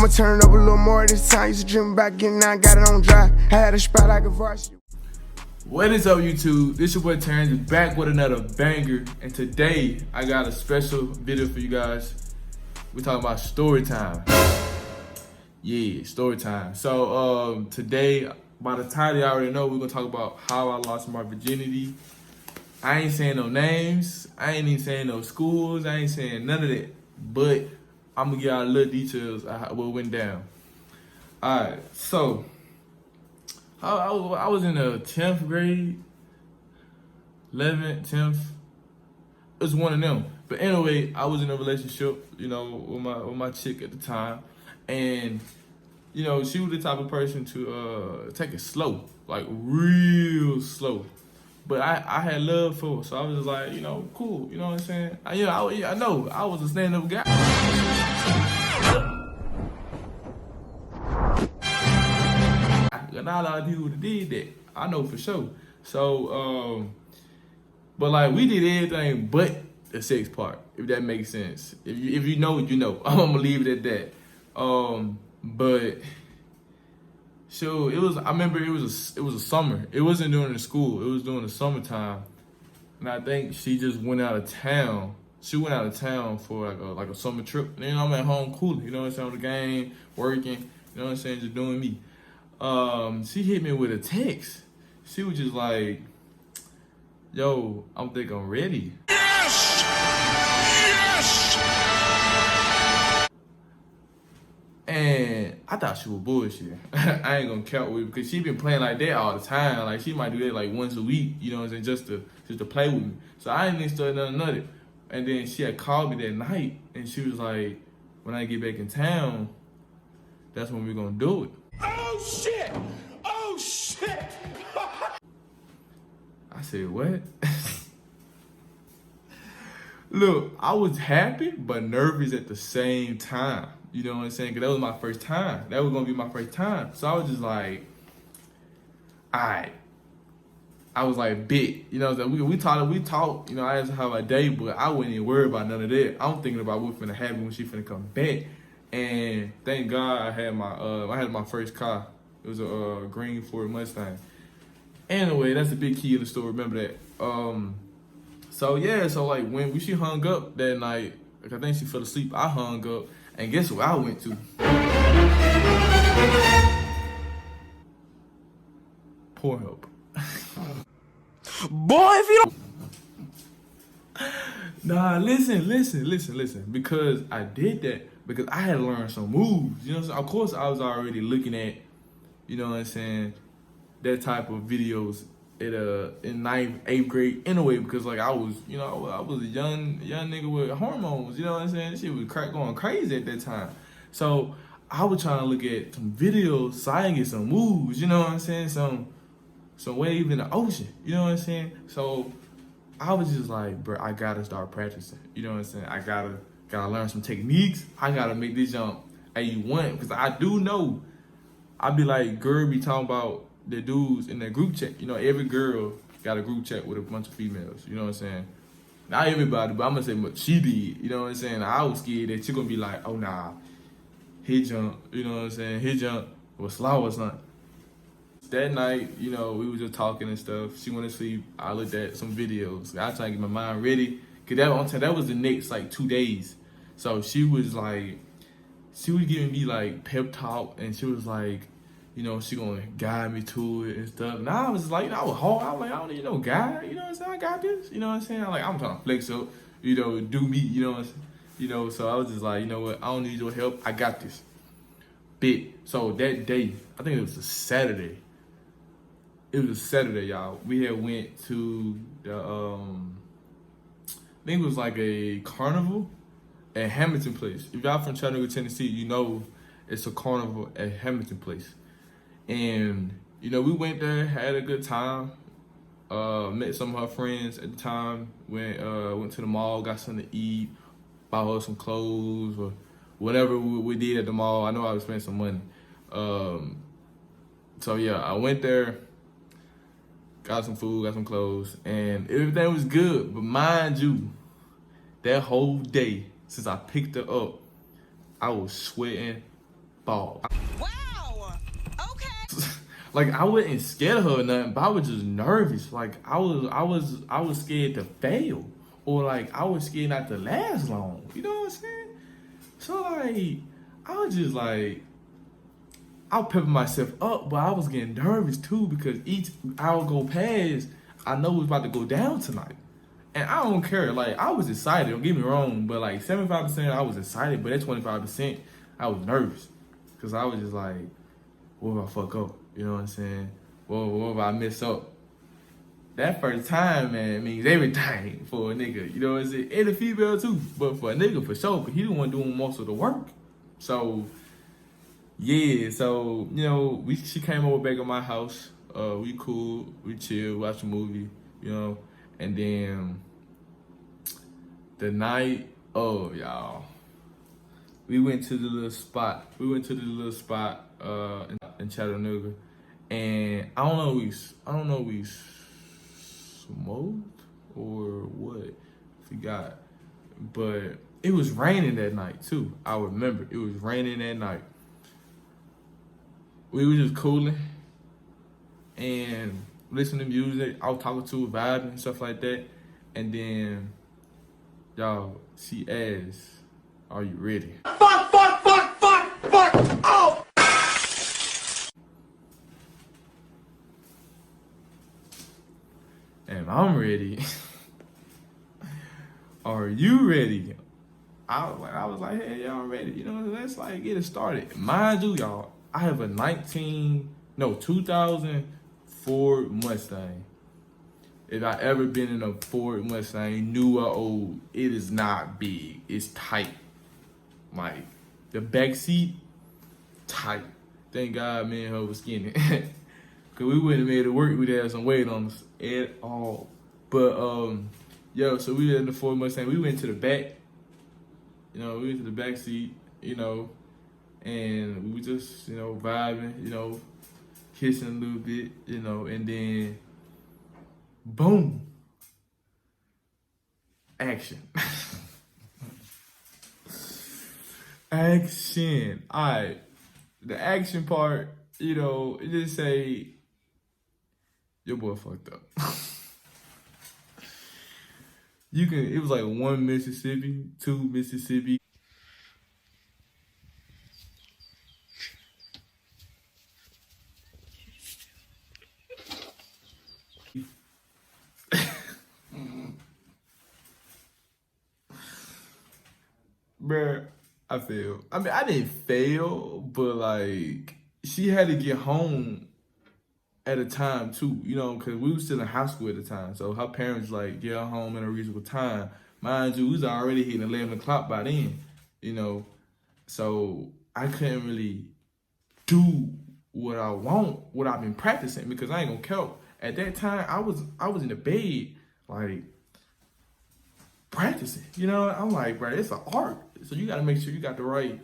I'ma turn it up a little more this time. Used to dream about getting out, got it on dry. I had a spot like a varsity. What is up, YouTube? This your boy Terrence back with another banger, and today I got a special video for you guys. We're talking about story time. Yeah, story time. So today, by the title, you already know we're gonna talk about how I lost my virginity. I ain't saying no names. I ain't even saying no schools. I ain't saying none of that. But I'm gonna give y'all little details of what went down. All right, so I was in the 10th grade, 11th, 10th. It was one of them. But anyway, I was in a relationship, you know, with my chick at the time, and you know, she was the type of person to take it slow, like real slow. But I had love for her, so I was just like, you know, cool, you know what I'm saying? I know I was a stand-up guy. Not a lot of people did that. I know for sure. So, but like we did everything but the sex part, if that makes sense. If you know, you know. I'm gonna leave it at that. But so it was. I remember it was a summer. It wasn't during the school. It was during the summertime, and I think she just went out of town. She went out of town for like a summer trip. And then I'm at home cooling. You know what I'm saying? On the game, working. You know what I'm saying? Just doing me. She hit me with a text. She was just like, yo, I'm ready. Yes! Yes! And I thought she was bullshit. I ain't gonna count with her because she been playing like that all the time. Like she might do that like once a week, you know what I'm saying, just to play with me. So I didn't start nothing of it. And then she had called me that night and she was like, when I get back in town, that's when we're gonna do it. Oh shit! Oh shit! I said, what? Look, I was happy but nervous at the same time. You know what I'm saying? Because that was my first time. That was going to be my first time. So I was just like, all right. I was like, bit. You know what I'm saying? We talked. You know, I just have a day, but I wasn't even worried about none of that. I'm thinking about what's finna happen when she finna come back. And thank God I had my first car. It was a green Ford Mustang. Anyway, that's the big key of the story. Remember that. So yeah, so like when she hung up that night, like I think she fell asleep. I hung up, and guess where I went to? Pornhub. Boy, if you don't. Nah, listen. Because I did that because I had to learn some moves. You know what I'm saying? Of course, I was already looking at, you know what I'm saying, that type of videos in 9th, 8th grade anyway, because like I was a young nigga with hormones, you know what I'm saying? She was going crazy at that time. So I was trying to look at some videos so I can get some moves, you know what I'm saying? Some wave in the ocean, you know what I'm saying? So I was just like, bro, I gotta start practicing, you know what I'm saying? I gotta learn some techniques. I gotta make this jump A1, because I do know I be like, girl be talking about the dudes in their group chat. You know, every girl got a group chat with a bunch of females. You know what I'm saying? Not everybody, but I'm gonna say what she did. You know what I'm saying? I was scared that she gonna be like, oh nah, hit jump. You know what I'm saying? Hit jump was slow or something. That night, you know, we was just talking and stuff. She went to sleep. I looked at some videos. I tried to get my mind ready. Cause that was the next like 2 days. So she was giving me like pep talk, and she was like, you know, she gonna guide me to it and stuff. And I was like, you know, I was hard. I was like, I don't need no guide. You know what I'm saying? I got this. You know what I'm saying? I'm trying to flex up, you know, do me. You know what I'm saying? You know, so I was just like, you know what? I don't need your help. I got this. Bit. So that day, I think it was a Saturday. It was a Saturday, y'all. We had went to the, I think it was like a carnival at Hamilton Place. If y'all from Chattanooga, Tennessee, you know it's a carnival at Hamilton Place. And, you know, we went there, had a good time, met some of her friends at the time, went to the mall, got something to eat, bought her some clothes or whatever we did at the mall. I know I would spend some money. So yeah, I went there, got some food, got some clothes, and everything was good. But mind you, that whole day, since I picked her up, I was sweating ball. Wow. Okay. Like I wasn't scared of her or nothing, but I was just nervous. Like I was scared to fail, or like I was scared not to last long. You know what I'm saying? So like I was just like I was pepping myself up, but I was getting nervous too because each hour go past, I know it was about to go down tonight. And I don't care. Like I was excited. Don't get me wrong, but like 75% I was excited, but that 25% I was nervous because I was just like, what if I fuck up? You know what I'm saying? What if I mess up? That first time, man, means everything for a nigga. You know what I'm saying? And a female too, but for a nigga for sure, because he the one doing most of the work. So yeah, so you know, she came over back at my house. We cool, we chill, watch a movie, you know, and then the night, oh y'all, we went to the little spot. In Chattanooga, and I don't know we smoked or what, forgot. But it was raining that night too. I remember it was raining that night. We were just cooling and listening to music. I was talking to her, vibing and stuff like that. And then, y'all, she asked, "Are you ready?" Fuck! Oh! And I'm ready. Are you ready? I was like, hey, y'all ready? You know, let's like get it started. Mind you, y'all, I have a 2000 Ford Mustang. If I ever been in a Ford Mustang, new or old, it is not big. It's tight. Like the back seat, tight. Thank God me and her was skinny. Cause we wouldn't have made it work. We'd have some weight on us at all. But yo, so we were in the Ford Mustang. We went to the back. You know, we went to the back seat, you know, and we were just, you know, vibing, you know, kissing a little bit, you know, and then boom. Action. Action. Alright. The action part, you know, it just say your boy fucked up. It was like 1 Mississippi, 2 Mississippi. Bruh, I failed. I mean, I didn't fail, but like, she had to get home at a time too, you know, because we were still in high school at the time. So her parents like get her home in a reasonable time. Mind you, we was already hitting 11 o'clock by then, you know. So I couldn't really do what I want, what I've been practicing, because I ain't gonna count. At that time, I was in the bed, like, practicing, you know. I'm like, bro, it's an art. So you gotta make sure you got the right.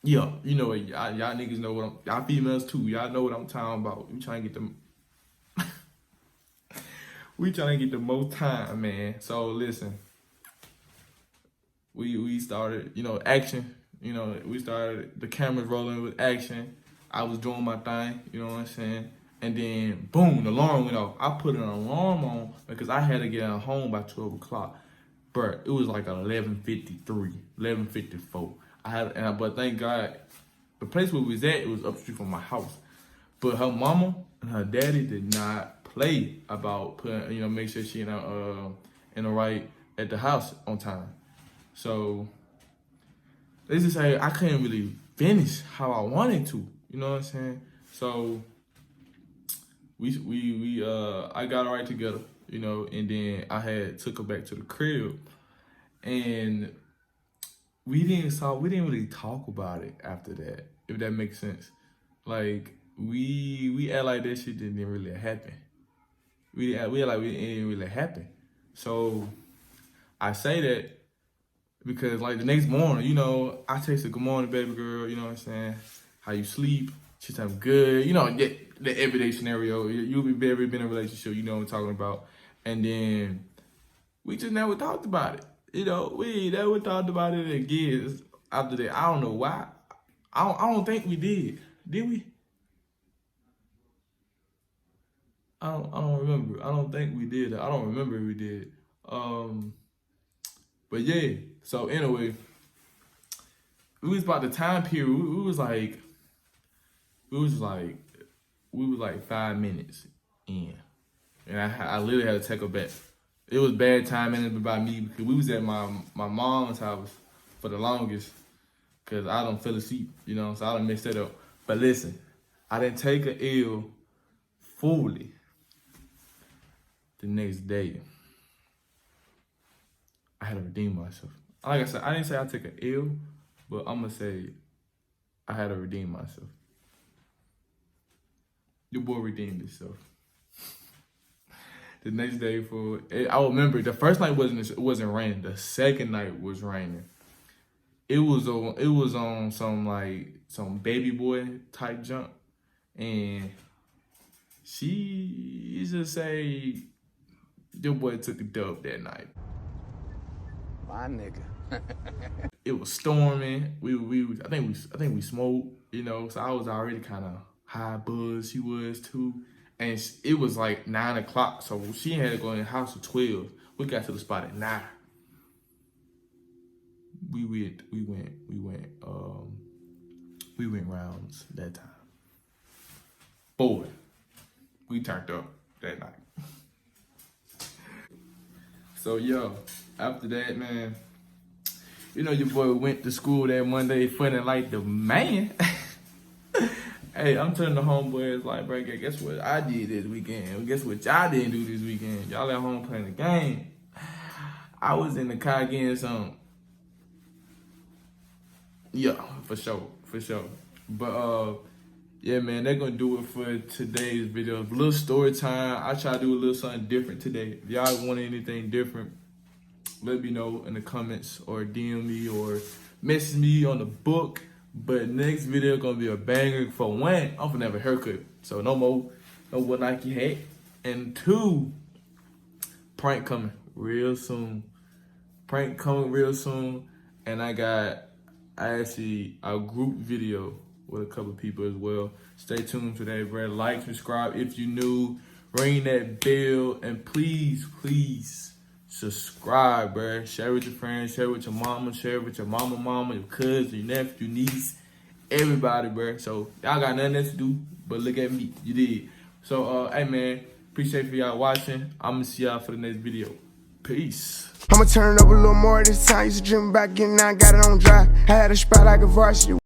Yeah, you know, y'all niggas know what y'all females too. Y'all know what I'm talking about. We trying to get them. We trying to get the most time, man. So listen, we started, you know, action. You know, we started the cameras rolling with action. I was doing my thing, you know what I'm saying? And then boom, the alarm went off. I put an alarm on because I had to get home by 12 o'clock. But it was like 11:53, 11:54. But thank God, the place where we was at, it was up the street from my house. But her mama and her daddy did not play about putting, you know, make sure she in the right at the house on time. So let's just say I couldn't really finish how I wanted to. You know what I'm saying? So I got it right together, you know, and then I took her back to the crib, and we didn't really talk about it after that, if that makes sense. Like we act like that shit didn't really happen. We act like it didn't really happen. So I say that because like the next morning, you know, I texted, "Good morning, baby girl," you know what I'm saying? "How you sleep?" She said, "I'm good." You know, the everyday scenario. You'll be ever been in a relationship, you know what I'm talking about. And then we just never talked about it. You know, we never talked about it again after that. I don't know why. I don't think we did. Did we? I don't remember. I don't think we did. I don't remember if we did. But yeah. So anyway, it was about the time period. We was like 5 minutes in, and I literally had to take her back. It was bad timing by me because we was at my mom's house for the longest because I done fell asleep, you know, so I done messed that up. But listen, I didn't take an L fully the next day. I had to redeem myself. Like I said, I didn't say I took an L, but I'm going to say I had to redeem myself. Your boy redeemed himself. The next day, I remember the first night wasn't raining. The second night was raining. It was on some baby boy type junk, and she just say your boy took a dub that night. My nigga. It was storming. I think we smoked, you know. So I was already kind of high buzz. She was too. And it was like 9 o'clock, so she had to go in the house at 12. We got to the spot at 9. We went rounds that time. Boy, we turned up that night. So yo, after that, man, you know your boy went to school that Monday feeling like the man. Hey, I'm telling the homeboys, like, bro, guess what I did this weekend? Guess what y'all didn't do this weekend? Y'all at home playing the game. I was in the car getting some. Yeah, for sure. But, yeah, man, they're going to do it for today's video. A little story time. I try to do a little something different today. If y'all want anything different, let me know in the comments or DM me or message me on the book. But next video gonna be a banger. For one, I'm gonna have a haircut, so no more Nike hat. And 2, prank coming real soon. And I actually a group video with a couple people as well. Stay tuned for that, bro. Like, subscribe if you new. Ring that bell, and please subscribe, bro. Share with your friends, share with your mama, share with your mama, your cousin, your nephew, your niece, everybody, bro. So y'all got nothing else to do but look at me. You did. So, hey, man, appreciate for y'all watching. I'm gonna see y'all for the next video. Peace. I'ma turn it up a little more this time. Used to dream about getting out, got it on dry. I had a spot like a varsity.